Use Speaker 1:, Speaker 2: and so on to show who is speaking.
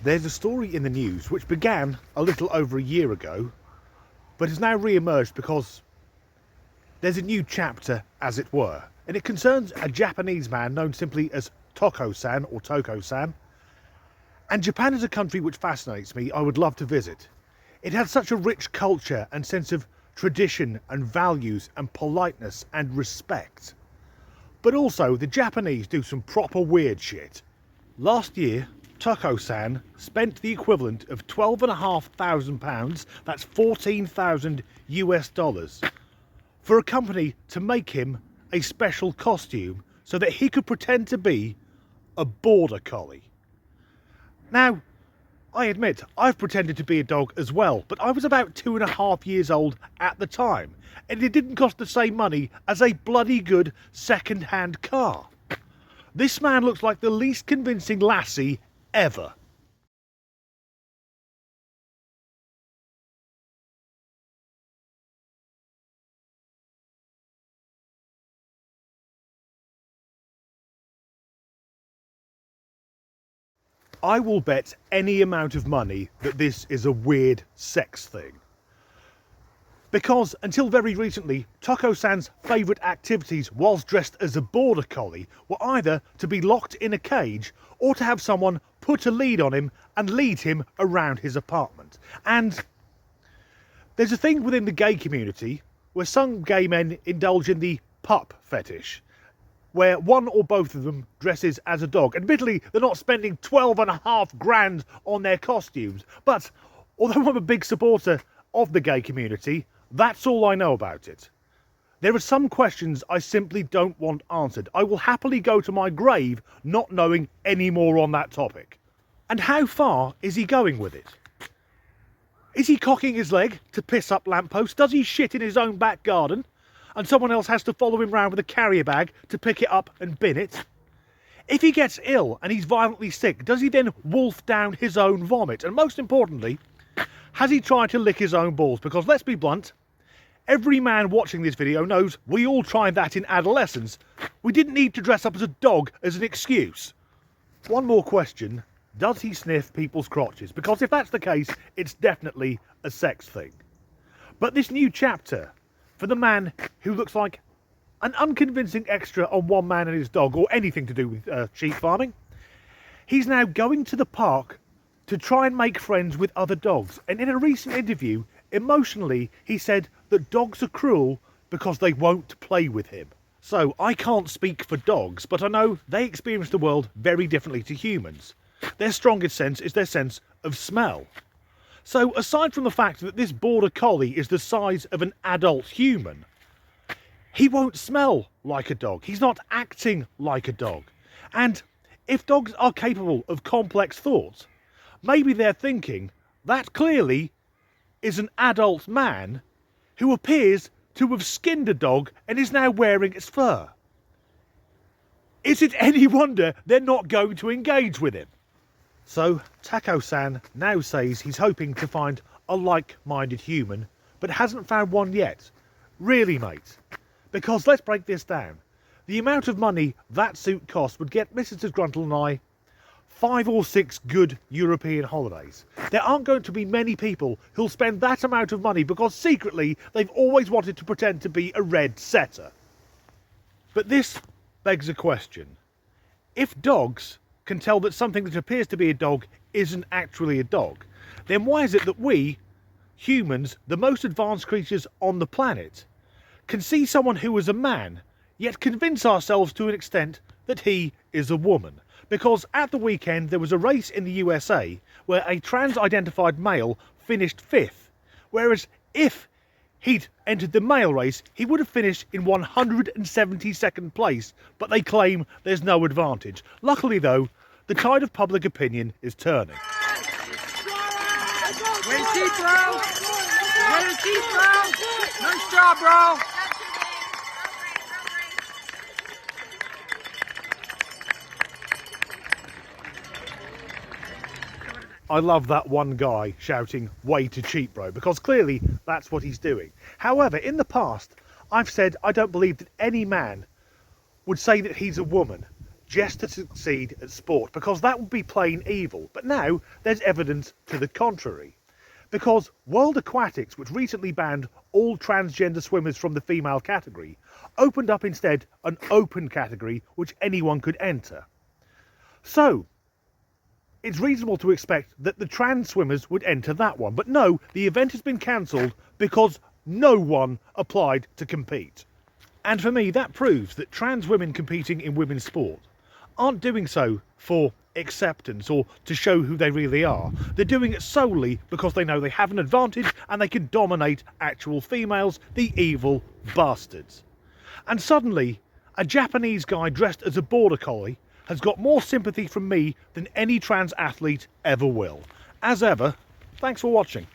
Speaker 1: There's a story in the news which began a little over a year ago, but has now re-emerged because there's a new chapter, as it were, and it concerns a Japanese man known simply as Toko-san or Toko-san. And Japan is a country which fascinates me. I would love to visit. It has such a rich culture and sense of tradition and values and politeness and respect. But also, the Japanese do some proper weird shit. Last year, Toko-san spent the equivalent of £12,500, that's 14,000 US dollars, for a company to make him a special costume so that he could pretend to be a border collie. Now, I admit, I've pretended to be a dog as well, but I was about 2.5 years old at the time, and it didn't cost the same money as a bloody good second-hand car. This man looks like the least convincing lassie ever. I will bet any amount of money that this is a weird sex thing. Because until very recently, Toko-san's favourite activities whilst dressed as a border collie were either to be locked in a cage or to have someone put a lead on him and lead him around his apartment. And there's a thing within the gay community where some gay men indulge in the pup fetish, where one or both of them dresses as a dog. Admittedly, they're not spending 12.5 grand on their costumes, but although I'm a big supporter of the gay community, that's all I know about it. There are some questions I simply don't want answered. I will happily go to my grave not knowing any more on that topic. And how far is he going with it? Is he cocking his leg to piss up lampposts? Does he shit in his own back garden and someone else has to follow him round with a carrier bag to pick it up and bin it? If he gets ill and he's violently sick, does he then wolf down his own vomit? And most importantly, has he tried to lick his own balls? Because let's be blunt, every man watching this video knows we all tried that in adolescence. We didn't need to dress up as a dog as an excuse. One more question. Does he sniff people's crotches? Because if that's the case, it's definitely a sex thing. But this new chapter, for the man who looks like an unconvincing extra on One Man and His Dog, or anything to do with sheep farming, he's now going to the park to try and make friends with other dogs. And in a recent interview, emotionally, he said that dogs are cruel because they won't play with him. So I can't speak for dogs, but I know they experience the world very differently to humans. Their strongest sense is their sense of smell. So aside from the fact that this border collie is the size of an adult human, he won't smell like a dog. He's not acting like a dog. And if dogs are capable of complex thoughts, maybe they're thinking that clearly is an adult man who appears to have skinned a dog and is now wearing its fur. Is it any wonder they're not going to engage with him? So Toko-san now says he's hoping to find a like-minded human, but hasn't found one yet. Really, mate? Because let's break this down. The amount of money that suit cost would get Mrs. Disgruntled and I 5 or 6 good European holidays. There aren't going to be many people who'll spend that amount of money because secretly they've always wanted to pretend to be a red setter. But this begs a question. If dogs can tell that something that appears to be a dog isn't actually a dog, then why is it that we, humans, the most advanced creatures on the planet, can see someone who is a man, yet convince ourselves to an extent that he is a woman? Because at the weekend there was a race in the USA where a trans-identified male finished 5th, whereas if he'd entered the male race, he would have finished in 172nd place, but they claim there's no advantage. Luckily though, the tide of public opinion is turning.
Speaker 2: Way to keep, bro! Way to keep, bro! Nice job, bro!
Speaker 1: I love that one guy shouting, "Way too cheap, bro," because clearly that's what he's doing. However, in the past, I've said I don't believe that any man would say that he's a woman just to succeed at sport, because that would be plain evil. But now there's evidence to the contrary. Because World Aquatics, which recently banned all transgender swimmers from the female category, opened up instead an open category which anyone could enter. So, it's reasonable to expect that the trans swimmers would enter that one. But no, the event has been cancelled because no one applied to compete. And for me, that proves that trans women competing in women's sport aren't doing so for acceptance or to show who they really are. They're doing it solely because they know they have an advantage and they can dominate actual females, the evil bastards. And suddenly, a Japanese guy dressed as a border collie has got more sympathy from me than any trans athlete ever will. As ever, thanks for watching.